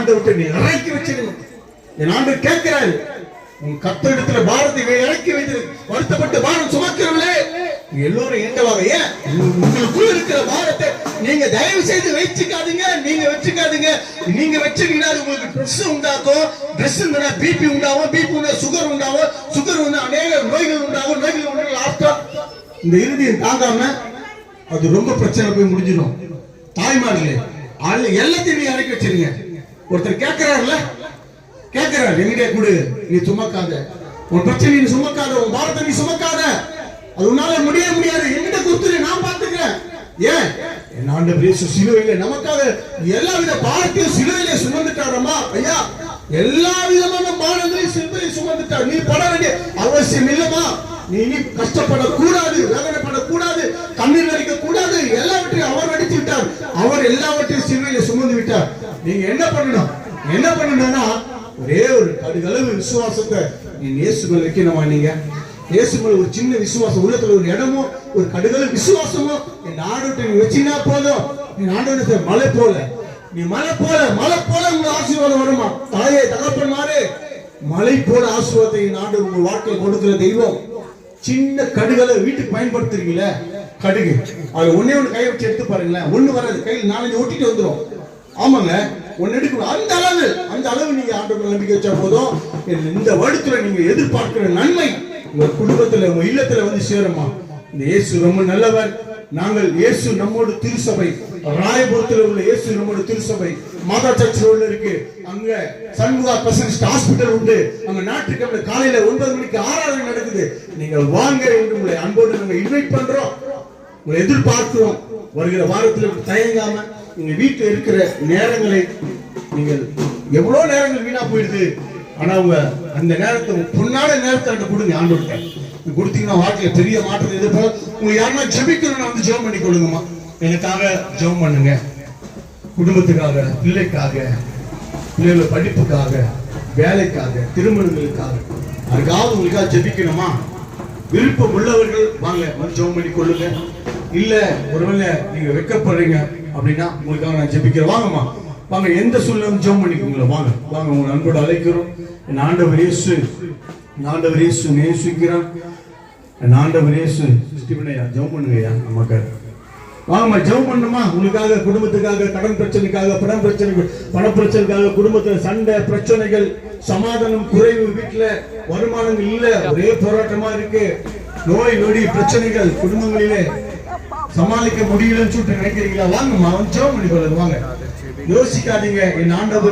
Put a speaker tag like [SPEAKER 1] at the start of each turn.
[SPEAKER 1] ஆண்டவர்கிட்ட நீ இறக்கி வச்சிருங்க. என் ஆண்டவர் கேட்கிறாரு, உன் கர்த்தரிடத்துல பாரத்தை இறக்கி வைத்து வருத்தப்பட்டு பாரம் சுமக்கிறவர்களே எல்லோரும் ஏண்டவாங்க. ஏன் உங்களுக்குள்ள இருக்கிற பாரத்தை நீங்க தயவு செய்து வச்சுக்காதீங்க. நீங்க வச்சுக்காதீங்க. நீங்க வச்சுக்கிட்டா உங்களுக்கு ட்ரெஸ் உண்டாக்கும். ட்ரெஸ் இருந்தா பிபி உண்டாகும். பிபி உண்டா சுகர் உண்டாகும். சுகர் வந்து அநேக நோய்கள் உண்டாகும். நோய்கள் உண்டாகும். லாஸ்டா இந்த இறுதியை தாங்காம அது ரொம்ப பிரச்சனை போய் முடிஞ்சிடும். தாய்மார்களே எல்லாத்தையும் நீ இறக்கி வச்சிருங்க. ஒருத்தர் கேட்கிறாருல, கேட்கிறார் எங்கிட்டே கொடு, நீ சுமக்காத, உன் பிரச்சனை நீ சுமக்காத, உன் பாரத்தை நீ சுமக்காத, அது உன்னால முடியாது, எங்கிட்ட கொடுத்துரு, நான் பார்த்துக்கிறேன். ஏன் என் ஆண்டவர் இயேசு சிலுவையிலே நமக்காக எல்லா வித பாரத்தையும் சிலுவையிலே சுமந்துட்டாரம்மா. ஐயா எல்லா விதமான பாரங்களையும் சிலுவையிலே சுமந்துட்டார். நீ பட வேண்டிய அவசியம் இல்லம்மா. நீ இனி கஷ்டப்படக்கூடாது, வேதனைப்படக்கூடாது, கண்ணீர் வடிக்க கூடாது. எல்லாவற்றையும் அவர் நடித்து விட்டார். அவர் எல்லாவற்றையும் சிலுவையிலே சுமந்து விட்டார். நீங்க என்ன பண்ணணும்னா ஒரே ஒரு கடுகளவு விசுவாசத்தை நீ இயேசு மேல வைக்கணுமா. நீங்க இயேசு மேல ஒரு சின்ன விசுவாசம், உள்ளத்துல ஒரு இடமோ ஒரு கடுகளவு விசுவாசமோ என் ஆண்டவர்கிட்ட நீ வச்சினா போதும். நீ ஆண்டவர்கிட்ட மலை போல உங்க ஆசீர்வாதம் வருமா. தாயே தகப்பன்மாரே, மலை போல ஆசீர்வாதத்தை என் ஆண்டவர் உங்க வாழ்க்கையில் கொடுக்கிற தெய்வம். சின்ன கடுகளை வீட்டுக்கு பயன்படுத்துறீங்களே, கடுகு அது ஒன்னே ஒண்ணு கையை வச்சு எடுத்து பாருங்களேன். ஒண்ணு வராது, கையில் 4-5 ஒட்டிட்டு வந்துடும். ஆமாங்க, ஒன்னு எடுக்கணும். அந்த அளவு நீங்க ஆண்டவரை நம்பிக்கை வச்சா போதும். இந்த வருடத்துல நீங்க எதிர்பார்க்கிற நன்மை உங்க குடும்பத்துல உங்க இல்லத்துல வந்து சேருமா. இந்த இயேசு ரொம்ப நல்லவர். நாங்கள் இயேசு நம்மோடு திருசபை ராயபுரத்தில் உள்ள இயேசு நம்மோடு திருசபை மாதா சர்ச்சில் உள்ள இருக்கு. அங்க சண்முகா ஸ்பெஷலிஸ்ட் ஹாஸ்பிட்டல் உண்டு. அங்க ஞாயிற்றுக்கிழமை காலையில 9 மணிக்கு ஆராதனை நடக்குது. நீங்கள் வாங்க என்று உங்களை அன்போடு நாங்கள் இன்வைட் பண்றோம். உங்களை எதிர்பார்க்கிறோம். வருகிற வாரத்தில் தயங்காம நீங்க வீட்டில் இருக்கிற நேரங்களை, நீங்கள் எவ்வளவு நேரங்கள் வீணா போயிடுது, ஆனா உங்க அந்த நேரத்தை பொன்னான நேரத்தை கொடுங்க. ஆண்டவர்கிட்ட கொடுத்தீங்கன்னா வாழ்க்கையில பெரிய மாற்றம் எதிர்பார்க்க. உங்க யாருன்னா ஜெபிக்கணும்னா வந்து ஜெபம் பண்ணி கொடுங்கம்மா. எனக்காக ஜெபம் பண்ணுங்க. குடும்பத்துக்காக, பிள்ளைக்காக, பிள்ளைகளோட படிப்புக்காக, வேலைக்காக, திருமணங்களுக்காக, அதுக்காக உங்களுக்காக ஜெபிக்கணுமா. விருப்பம் உள்ளவர்கள் வாங்க வந்து ஜெபம் பண்ணி கொள்ளுங்க. இல்ல ஒருவேளை நீங்க வெட்கப்படுறீங்க அப்படின்னா உங்களுக்காக நான் ஜெபிக்கிறேன். வாங்கம்மா, வாங்க. எந்த சூழ்நிலை ஜெபம் பண்ணிக்கோங்களா. வாங்க உங்க அன்போடு அழைக்கிறோம். என் ஆண்டவர் இயேசு நேசிக்கிறான். என் ஆண்டவர் இயேசு ஸ்டிபனையா ஜெபம் பண்ணுங்கய்யா. நமக்கு வாங்கம்மா ஜெபம் பண்ணுமா. உங்களுக்காக, குடும்பத்துக்காக, கடன் பிரச்சனைக்காக, பண பிரச்சனைக்காக, குடும்பத்துல சண்டை பிரச்சனைகள், சமாதானம் குறைவு, வீட்டுல வருமானங்கள் இல்ல, ஒரே போராட்டமா இருக்கு, நோய் நொடி பிரச்சனைகள் குடும்பங்களிலே சமாளிக்க முடியலன்னு சொல்லிட்டு நினைக்கிறீங்களா. வாங்கம்மா ஜெபம் பண்ணி கொள்ளுங்க. வாங்க, யோசிக்காதீங்க. என் ஆண்டவர்